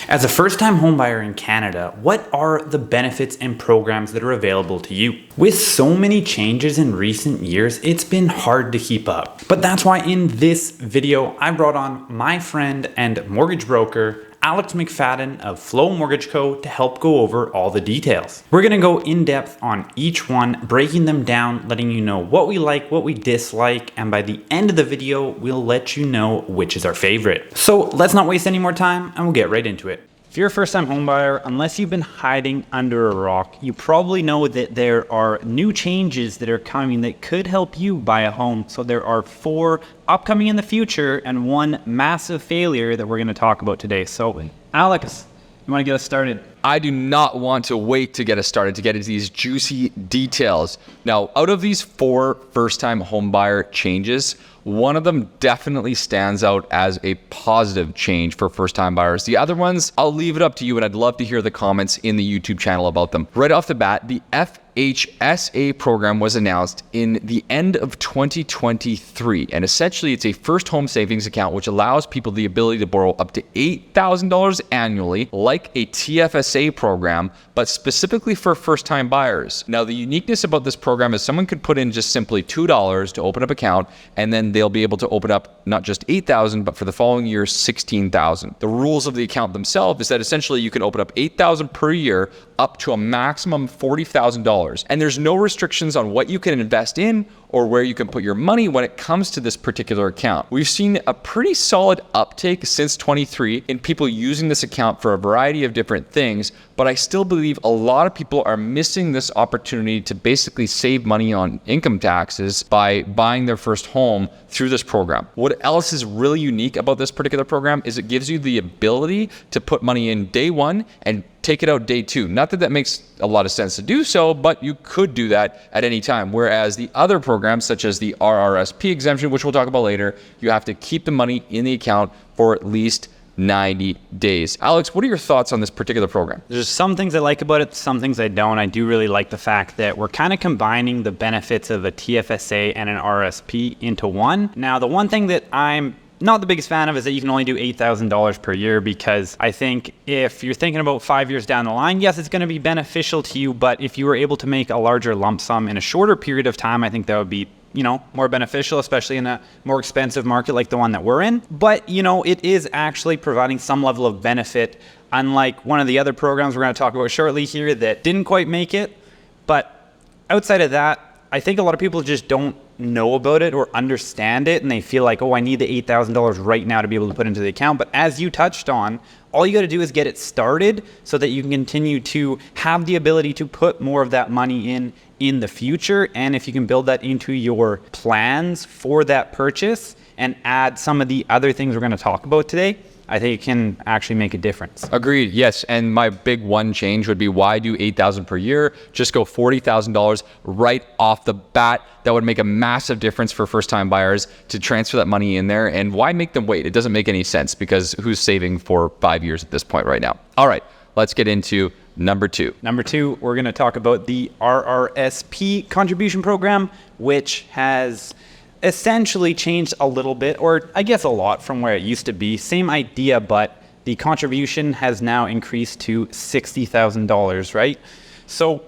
As a first-time homebuyer in Canada, what are the benefits and programs that are available to you? With so many changes in recent years, it's been hard to keep up. But that's why in this video, I brought on my friend and mortgage broker, Alex McFadyen of Flow Mortgage Co. to help go over all the details. We're gonna go in depth on each one, breaking them down, letting you know what we like, what we dislike, and by the end of the video, we'll let you know which is our favorite. So let's not waste any more time and we'll get right into it. If you're a first-time homebuyer, unless you've been hiding under a rock, you probably know that there are new changes that are coming that could help you buy a home. So there are 4 upcoming in the future and 1 massive failure that we're going to talk about today. So Alex, you want to get us started? I do not want to wait to get us started to get into these juicy details. Now, out of these 4 first-time homebuyer changes, one of them definitely stands out as a positive change for first-time buyers. The other ones, I'll leave it up to you, and I'd love to hear the comments in the YouTube channel about them. Right off the bat, the FHSA program was announced in the end of 2023, and essentially it's a first home savings account which allows people the ability to borrow up to $8,000 annually, like a TFSA program, but specifically for first-time buyers. Now, the uniqueness about this program is someone could put in just simply $2 to open up an account, and then they'll be able to open up not just $8,000, but for the following year, $16,000. The rules of the account themselves is that essentially you can open up $8,000 per year up to a maximum $40,000. And there's no restrictions on what you can invest in or where you can put your money when it comes to this particular account. We've seen a pretty solid uptake since 23 in people using this account for a variety of different things, but I still believe a lot of people are missing this opportunity to basically save money on income taxes by buying their first home through this program. What else is really unique about this particular program is it gives you the ability to put money in day 1 and take it out day 2. Not that that makes a lot of sense to do so, but you could do that at any time. Whereas the other programs, such as the RRSP exemption, which we'll talk about later, you have to keep the money in the account for at least 90 days. Alex, what are your thoughts on this particular program? There's some things I like about it, some things I don't. I do really like the fact that we're kind of combining the benefits of a TFSA and an RSP into one. Now, the one thing that I'm not the biggest fan of is that you can only do $8,000 per year, because I think if you're thinking about 5 years down the line, yes, it's going to be beneficial to you, but if you were able to make a larger lump sum in a shorter period of time, I think that would be, you know, more beneficial, especially in a more expensive market like the one that we're in. But, you know, it is actually providing some level of benefit, unlike one of the other programs we're going to talk about shortly here that didn't quite make it. But outside of that, I think a lot of people just don't know about it or understand it, and they feel like, oh, I need the $8,000 right now to be able to put into the account. But as you touched on, all you got to do is get it started so that you can continue to have the ability to put more of that money in the future. And if you can build that into your plans for that purchase and add some of the other things we're going to talk about today, I think it can actually make a difference. Agreed, yes. And my big one change would be, why do $8,000 per year? Just go $40,000 right off the bat. That would make a massive difference for first-time buyers to transfer that money in there. And why make them wait? It doesn't make any sense, because who's saving for 5 years at this point right now? All right, let's get into number 2. Number 2, we're going to talk about the RRSP contribution program, which has essentially changed a little bit, or I guess a lot, from where it used to be. Same idea, but the contribution has now increased to $60,000, right? So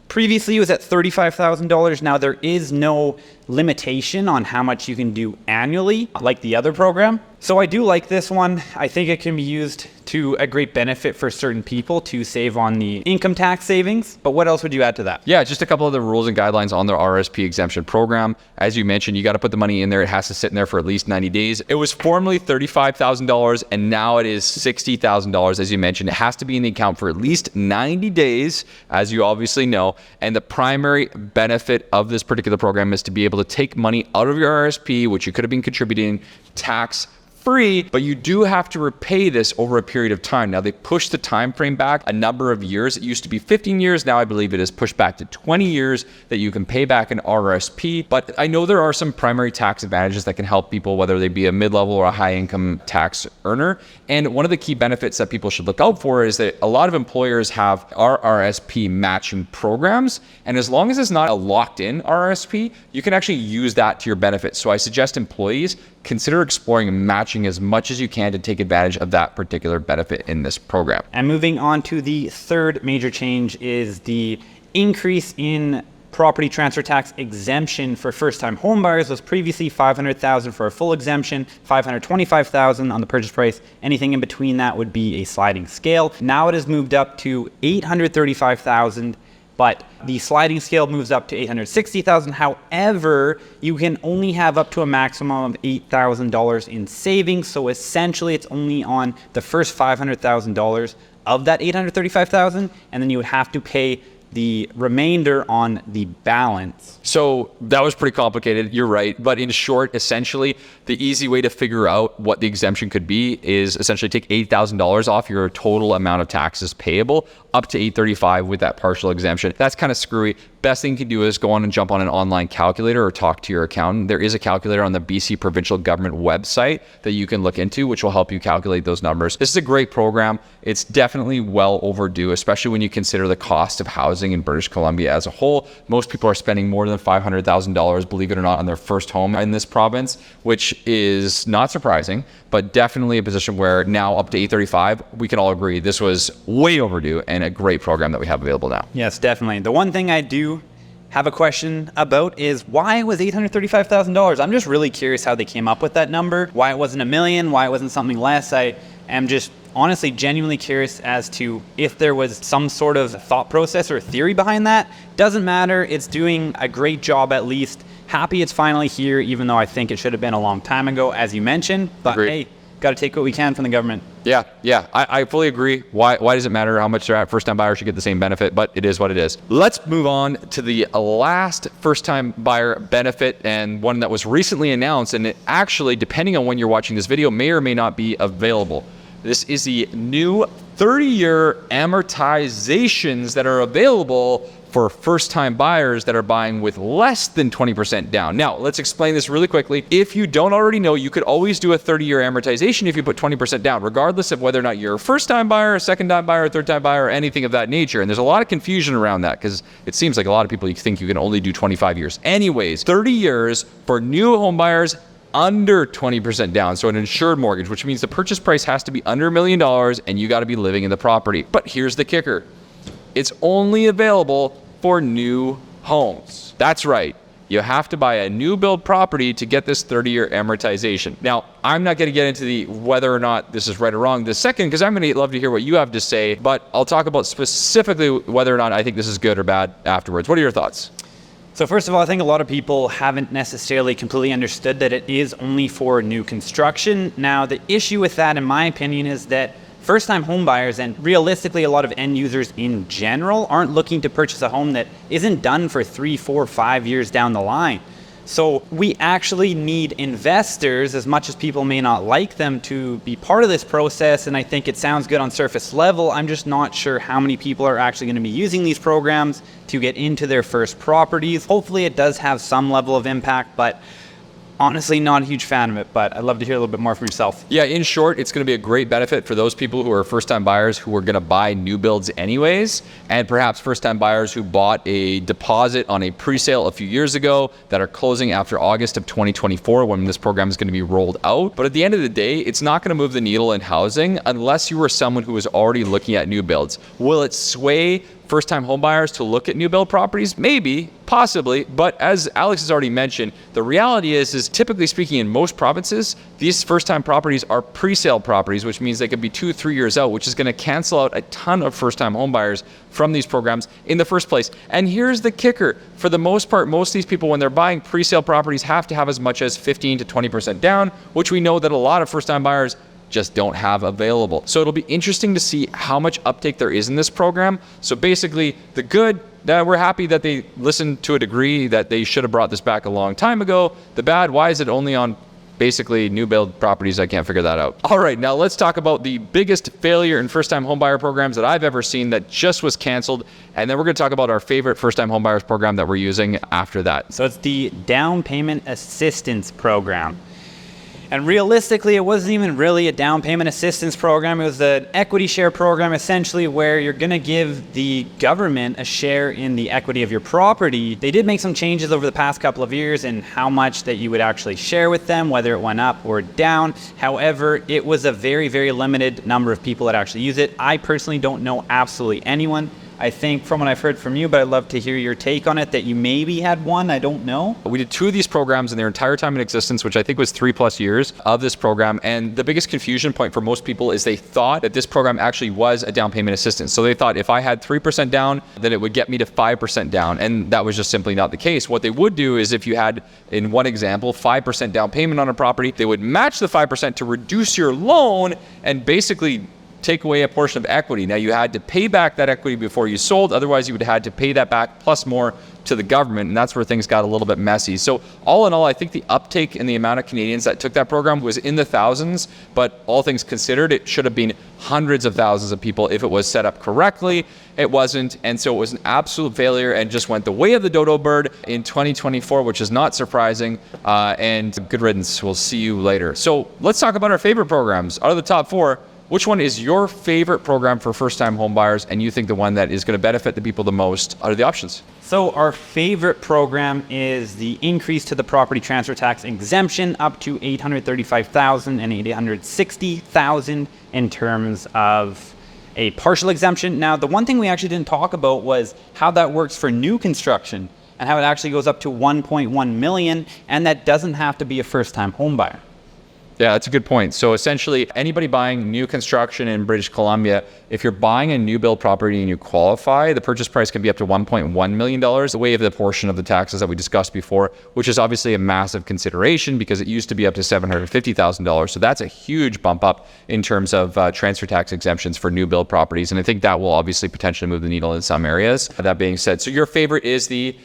previously it was at $35,000. Now there is no limitation on how much you can do annually like the other program. So I do like this one. I think it can be used to a great benefit for certain people to save on the income tax savings. But what else would you add to that? Yeah, just a couple of the rules and guidelines on the RRSP exemption program. As you mentioned, you got to put the money in there. It has to sit in there for at least 90 days. It was formerly $35,000 and now it is $60,000. As you mentioned, it has to be in the account for at least 90 days, as you obviously know. And the primary benefit of this particular program is to be able to take money out of your RRSP, which you could have been contributing tax free, but you do have to repay this over a period of time. Now, they pushed the time frame back a number of years. It used to be 15 years. Now I believe it is pushed back to 20 years that you can pay back an RRSP. But I know there are some primary tax advantages that can help people, whether they be a mid-level or a high income tax earner. And one of the key benefits that people should look out for is that a lot of employers have RRSP matching programs. And as long as it's not a locked in RRSP, you can actually use that to your benefit. So I suggest employees consider exploring matching as much as you can to take advantage of that particular benefit in this program. And moving on to the third major change is the increase in property transfer tax exemption for first-time homebuyers. Was previously $500,000 for a full exemption, $525,000 on the purchase price. Anything in between that would be a sliding scale. Now it has moved up to $835,000, but the sliding scale moves up to $860,000. However, you can only have up to a maximum of $8,000 in savings. So essentially, it's only on the first $500,000 of that $835,000, and then you would have to pay the remainder on the balance. So that was pretty complicated, you're right. But in short, essentially, the easy way to figure out what the exemption could be is essentially take $8,000 off your total amount of taxes payable up to $835,000 with that partial exemption. That's kind of screwy. Best thing you can do is go on and jump on an online calculator or talk to your accountant. There is a calculator on the BC provincial government website that you can look into, which will help you calculate those numbers. This is a great program. It's definitely well overdue, especially when you consider the cost of housing in British Columbia as a whole. Most people are spending more than $500,000, believe it or not, on their first home in this province, which is not surprising, but definitely a position where now up to $835,000, we can all agree this was way overdue and a great program that we have available now. Yes, definitely. The one thing I do have a question about is why was $835,000? I'm just really curious how they came up with that number, why it wasn't $1 million, why it wasn't something less. I am just honestly genuinely curious as to if there was some sort of thought process or theory behind that. Doesn't matter. It's doing a great job at least. Happy it's finally here, even though I think it should have been a long time ago, as you mentioned. But Agreed. Hey, got to take what we can from the government. Yeah, I fully agree. Why does it matter how much they're at? First-time buyers should get the same benefit, but it is what it is. Let's move on to the last first-time buyer benefit, and one that was recently announced, and it actually, depending on when you're watching this video, may or may not be available. This is the new 30-year amortizations that are available for first-time buyers that are buying with less than 20% down. Now, let's explain this really quickly. If you don't already know, you could always do a 30-year amortization if you put 20% down, regardless of whether or not you're a first-time buyer, a second-time buyer, a third-time buyer, or anything of that nature. And there's a lot of confusion around that because it seems like a lot of people think you can only do 25 years. Anyways, 30 years for new home buyers under 20% down, so an insured mortgage, which means the purchase price has to be under $1 million and you got to be living in the property. But here's the kicker. It's only available for new homes. That's right. You have to buy a new build property to get this 30-year amortization. Now, I'm not going to get into the whether or not this is right or wrong this second, because I'm going to love to hear what you have to say, but I'll talk about specifically whether or not I think this is good or bad afterwards. What are your thoughts? So first of all, I think a lot of people haven't necessarily completely understood that it is only for new construction. Now, the issue with that, in my opinion, is that first-time home buyers and realistically a lot of end users in general aren't looking to purchase a home that isn't done for 3, 4, 5 years down the line. So we actually need investors, as much as people may not like them, to be part of this process. And I think it sounds good on surface level. I'm just not sure how many people are actually going to be using these programs to get into their first properties. Hopefully it does have some level of impact, but honestly, not a huge fan of it, but I'd love to hear a little bit more from yourself. Yeah, in short, it's going to be a great benefit for those people who are first-time buyers who are going to buy new builds anyways, and perhaps first-time buyers who bought a deposit on a pre-sale a few years ago that are closing after August of 2024 when this program is going to be rolled out. But at the end of the day, it's not going to move the needle in housing unless you were someone who was already looking at new builds. Will it sway first-time home buyers to look at new build properties? Maybe, possibly, but as Alex has already mentioned, the reality is typically speaking in most provinces, these first-time properties are pre-sale properties, which means they could be 2-3 years out, which is going to cancel out a ton of first-time home buyers from these programs in the first place. And here's the kicker. For the most part, most of these people, when they're buying pre-sale properties, have to have as much as 15 to 20% down, which we know that a lot of first-time buyers just don't have available. So it'll be interesting to see how much uptake there is in this program. So basically, the good, we're happy that they listened to a degree, that they should have brought this back a long time ago. The bad, why is it only on basically new build properties? I can't figure that out. All right, now let's talk about the biggest failure in first-time homebuyer programs that I've ever seen that just was canceled. And then we're going to talk about our favorite first-time homebuyers program that we're using after that. So it's the down payment assistance program. And realistically, it wasn't even really a down payment assistance program. It was an equity share program, essentially, where you're going to give the government a share in the equity of your property. They did make some changes over the past couple of years in how much that you would actually share with them, whether it went up or down. However, it was a very, very limited number of people that actually use it. I personally don't know absolutely anyone. I think from what I've heard from you, but I'd love to hear your take on it, that you maybe had one, I don't know. We did 2 of these programs in their entire time in existence, which I think was 3+ years of this program. And the biggest confusion point for most people is they thought that this program actually was a down payment assistance. So they thought if I had 3% down, then it would get me to 5% down. And that was just simply not the case. What they would do is if you had, in one example, 5% down payment on a property, they would match the 5% to reduce your loan and basically take away a portion of equity. Now, you had to pay back that equity before you sold. Otherwise, you would have had to pay that back plus more to the government. And that's where things got a little bit messy. So all in all, I think the uptake and the amount of Canadians that took that program was in the thousands. But all things considered, it should have been hundreds of thousands of people if it was set up correctly. It wasn't. And so it was an absolute failure and just went the way of the dodo bird in 2024, which is not surprising. And good riddance. We'll see you later. So let's talk about our favorite programs. Out of the top 4, which one is your favorite program for first-time home buyers, and you think the one that is going to benefit the people the most out of the options? So our favorite program is the increase to the property transfer tax exemption up to $835,000 and $860,000 in terms of a partial exemption. Now, the one thing we actually didn't talk about was how that works for new construction and how it actually goes up to $1.1 million, and that doesn't have to be a first-time home buyer. Yeah, that's a good point. So essentially, anybody buying new construction in British Columbia, if you're buying a new build property and you qualify, the purchase price can be up to $1.1 million, waive the portion of the taxes that we discussed before, which is obviously a massive consideration because it used to be up to $750,000. So that's a huge bump up in terms of transfer tax exemptions for new build properties. And I think that will obviously potentially move the needle in some areas. That being said, so your favorite is the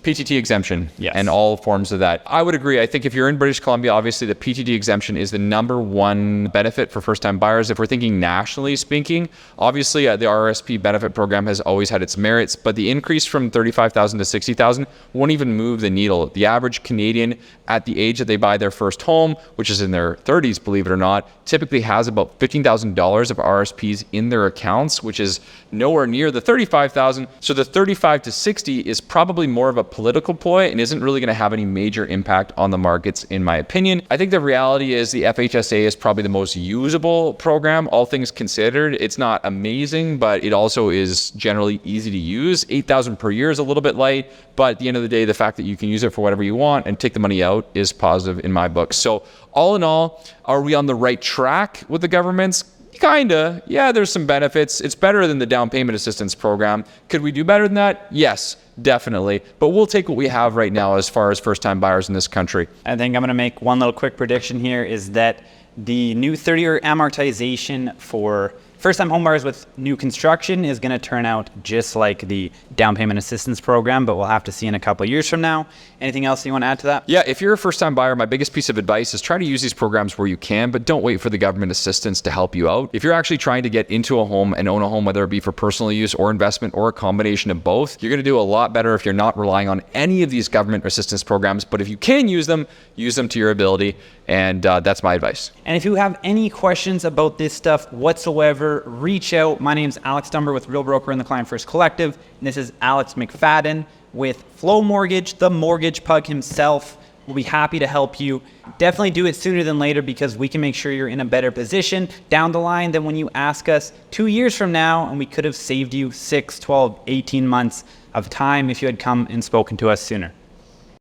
PTT exemption. Yes. And all forms of that. I would agree. I think if you're in British Columbia, obviously the PTT exemption is the #1 benefit for first-time buyers. If we're thinking nationally speaking, obviously the RRSP benefit program has always had its merits, but the increase from $35,000 to $60,000 won't even move the needle. The average Canadian at the age that they buy their first home, which is in their 30s, believe it or not, typically has about $15,000 of RRSPs in their accounts, which is nowhere near the $35,000. So the 35 to 60 is probably more of a political ploy and isn't really going to have any major impact on the markets, in my opinion. I think the reality is the FHSA is probably the most usable program, all things considered. It's not amazing, but it also is generally easy to use. $8,000 per year is a little bit light, but at the end of the day, the fact that you can use it for whatever you want and take the money out is positive in my book. So all in all, are we on the right track with the governments? Kinda. Yeah, there's some benefits. It's better than the down payment assistance program. Could we do better than that? Yes, definitely. But we'll take what we have right now as far as first-time buyers in this country. I think I'm going to make one little quick prediction here is that the new 30-year amortization for first-time homebuyers with new construction is going to turn out just like the down payment assistance program, but we'll have to see in a couple of years from now. Anything else you want to add to that? Yeah, if you're a first-time buyer, my biggest piece of advice is try to use these programs where you can, but don't wait for the government assistance to help you out. If you're actually trying to get into a home and own a home, whether it be for personal use or investment or a combination of both, you're going to do a lot better if you're not relying on any of these government assistance programs. But if you can use them to your ability, and that's my advice. And if you have any questions about this stuff whatsoever, reach out. My name's Alex Dumber with Real Broker and the Client First Collective. And this is Alex McFadyen with Flow Mortgage, the mortgage pug himself. We'll be happy to help you. Definitely do it sooner than later because we can make sure you're in a better position down the line than when you ask us 2 years from now, and we could have saved you 6, 12, 18 months of time if you had come and spoken to us sooner.